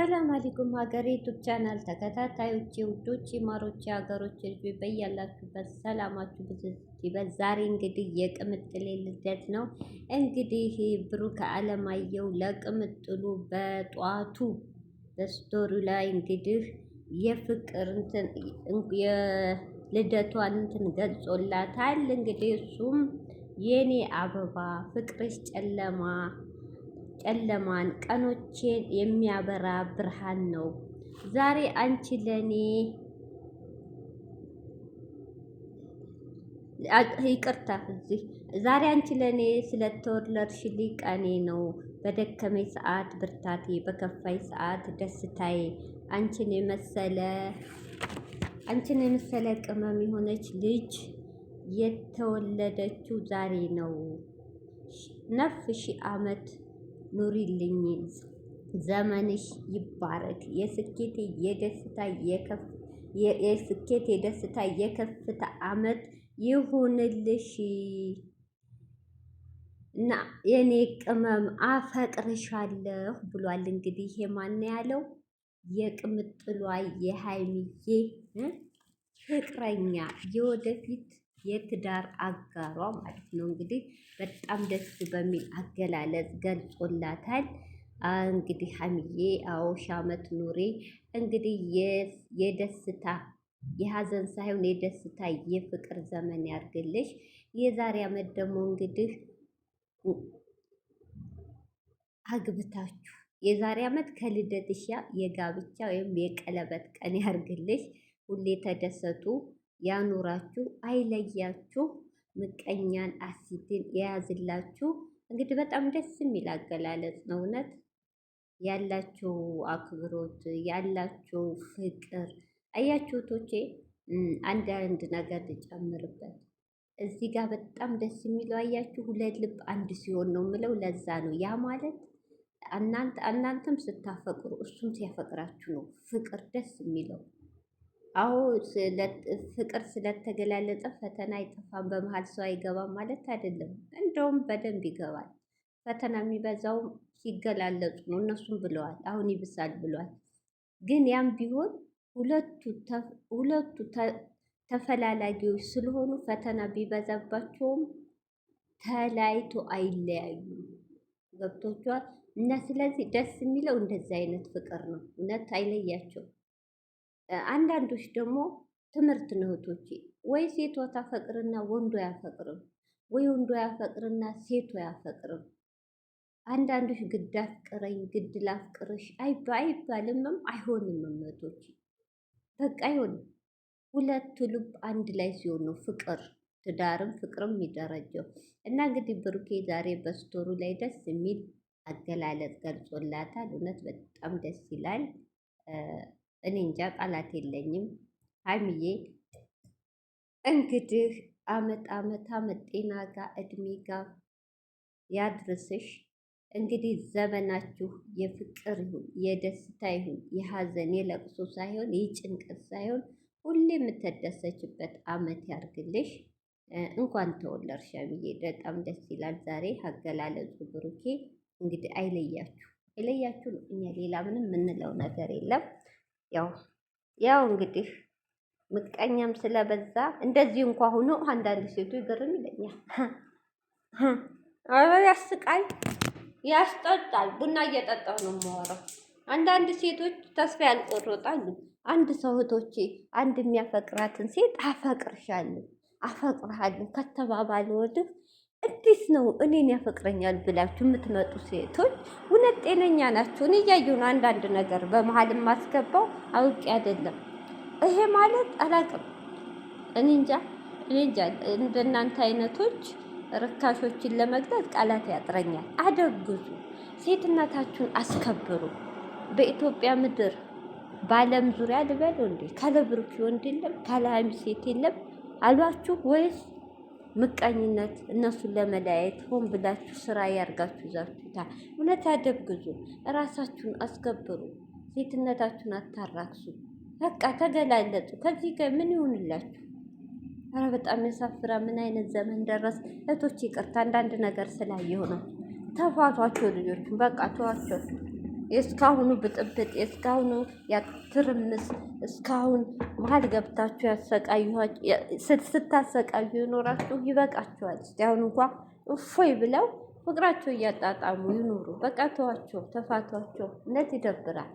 ሰላም አለይኩም ሀገሬ ዩቱብ ቻናል ተከታታዮች ውዶች ማሮች ሀገሮች ልጆች በያላችሁበት ሰላማችሁ ብዙ ይበል። ዛሬ እንግዲህ የቅምጥሌ ልደት ነው። እንግዲህ ብሩክ አለማየሁ ለቅምጥሉ በጧቱ በስቶሪ ላይ እንግዲህ የፍቅር እንትን የልደቷን እንትን ገልጾላታል። እንግዲህ እሱም የኔ አበባ ፍቅርሽ ጨለማን ቀኖቼን የሚያበራ ብርሃን ነው። ዛሬ አንቺ ለኔ ዛሬ አንቺ ለኔ ስለተወለድሽልኝ ቀኔ ነው። በደከመኝ ሰዓት ብርታቴ፣ በከፋይ ሰዓት ደስታዬ። አንቺን የመሰለ ቅመም የሆነች ልጅ የተወለደችው ዛሬ ነው። ነፍ ሺህ ዓመት ኑሪልኝ፣ ዘመንሽ ይባረክ። የስኬቴ የደስታ የከፍታ ዓመት ይሁንልሽ እና የኔ ቅመም አፈቅርሻለሁ ብሏል። እንግዲህ ይሄ ማን ያለው? የቅምጥሏ የሃይሚዬ ፍቅረኛ የወደፊት የትዳር አጋሯ ማለት ነው። እንግዲህ በጣም ደስ በሚል አገላለጽ ገልጾላታል። እንግዲህ ሀይሚዬ አዎ ሺህ ዓመት ኑሪ። እንግዲህ የደስታ የሀዘን ሳይሆን የደስታ የፍቅር ዘመን ያርግልሽ። የዛሬ ዓመት ደግሞ እንግዲህ አግብታችሁ የዛሬ ዓመት ከልደትሽ የጋብቻ ወይም የቀለበት ቀን ያርግልሽ። ሁሌ ተደሰቱ፣ ያኑራችሁ፣ አይለያችሁ፣ ምቀኛን አሲድን የያዝላችሁ። እንግዲህ በጣም ደስ የሚል አገላለጽ ነው። እውነት ያላችሁ አክብሮት ያላችሁ ፍቅር አያችሁቶቼ። አንድ ነገር ልጨምርበት እዚህ ጋር በጣም ደስ የሚለው አያችሁ፣ ሁለት ልብ አንድ ሲሆን ነው የምለው። ለዛ ነው ያ ማለት እናንተም ስታፈቅሩ እሱም ሲያፈቅራችሁ ነው ፍቅር ደስ የሚለው። አዎ ፍቅር ስለተገላለጸ ፈተና አይጠፋም፣ በመሀል ሰው አይገባም ማለት አይደለም። እንደውም በደንብ ይገባል። ፈተና የሚበዛውም ሲገላለጹ ነው። እነሱም ብለዋል፣ አሁን ይብሳል ብለዋል። ግን ያም ቢሆን ሁለቱ ተፈላላጊዎች ስለሆኑ ፈተና ቢበዛባቸውም ተለያይቶ አይለያዩም። ገብቶቿል። እና ስለዚህ ደስ የሚለው እንደዚህ አይነት ፍቅር ነው። እውነት አይለያቸው። አንዳንዶች ደግሞ ትምህርት ነው እህቶቼ፣ ወይ ሴቷ ታፈቅርና ወንዱ አያፈቅርም፣ ወይ ወንዱ ያፈቅርና ሴቷ አያፈቅርም። አንዳንዶች ግድ አፍቅረኝ ግድ ላፍቅርሽ አይባልምም፣ አይሆንም እህቶቼ። በቃ አይሆንም። ሁለቱ ልብ አንድ ላይ ሲሆን ነው ፍቅር ትዳርም ፍቅርም የሚደረጀው። እና እንግዲህ ብሩኬ ዛሬ በስቶሩ ላይ ደስ የሚል አገላለጽ ገልጾላታል። እውነት በጣም ደስ ይላል። እኔ እንጃ ቃላት የለኝም። ሀይሚዬ እንግዲህ አመት ጤና ጋር እድሜ ጋር ያድርስሽ። እንግዲህ ዘመናችሁ የፍቅር ይሁን የደስታ ይሁን የሀዘን የለቅሶ ሳይሆን የጭንቀት ሳይሆን ሁሌ የምትደሰችበት አመት ያርግልሽ። እንኳን ተወለድሽ ሀይሚዬ፣ በጣም ደስ ይላል ዛሬ አገላለጹ። ብሩኬ እንግዲህ አይለያችሁ ነው። እኛ ሌላ ምንም የምንለው ነገር የለም። ያው እንግዲህ ምቀኛም ስለበዛ እንደዚህ እንኳ ሆኖ አንዳንድ ሴቶች ይገርም ይለኛል። አረ ያስቃል፣ ያስጠጣል። ቡና እየጠጣሁ ነው የማወራው። አንዳንድ ሴቶች ተስፋ ያልቆረጣሉ። አንድ ሰው እህቶቼ አንድ የሚያፈቅራትን ሴት አፈቅርሃለሁ ከተባባለ ወዲህ እንዴት ነው እኔን ያፈቅረኛል ብላችሁ የምትመጡ ሴቶች? እውነት ጤነኛ ናችሁ? እኔ እያየሁ ነው አንዳንድ ነገር በመሀል የማስገባው አውቄ አይደለም። ይሄ ማለት አላቅም። እኔ እንጃ እንደናንተ አይነቶች ርካሾችን ለመግዛት ቃላት ያጥረኛል። አደግዙ፣ ሴትነታችሁን አስከብሩ። በኢትዮጵያ ምድር በዓለም ዙሪያ ልበሉ እንዴ ካለ ብሩክ ወንድ የለም ካለ ሀይሚ ሴት የለም አሏችሁ ወይስ ምቀኝነት እነሱን ለመለያየት ሆን ብላችሁ ስራ ያርጋችሁ ይዛችሁታል? እውነት አደግዙ፣ እራሳችሁን አስከብሩ፣ ሴትነታችሁን አታራክሱ። በቃ ተገላለጹ። ከዚህ ጋር ምን ይሆንላችሁ? ኧረ በጣም ያሳፍራ። ምን አይነት ዘመን ደረስ? እህቶች ይቅርታ አንዳንድ ነገር ስላየሁ ነው። ተፋቷቸው ልጆቹን በቃ ተዋቸው። የእስካሁኑ ብጥብጥ የእስካሁኑ ትርምስ እስካሁን መሀል ገብታችሁ ስታሰቃዩ የኖራችሁ ይበቃችኋል። እስቲ አሁን እንኳ እፎይ ብለው ፍቅራቸው እያጣጣሙ ይኑሩ። በቃ ተዋቸው፣ ተፋቷቸው። እውነት ይደብራል።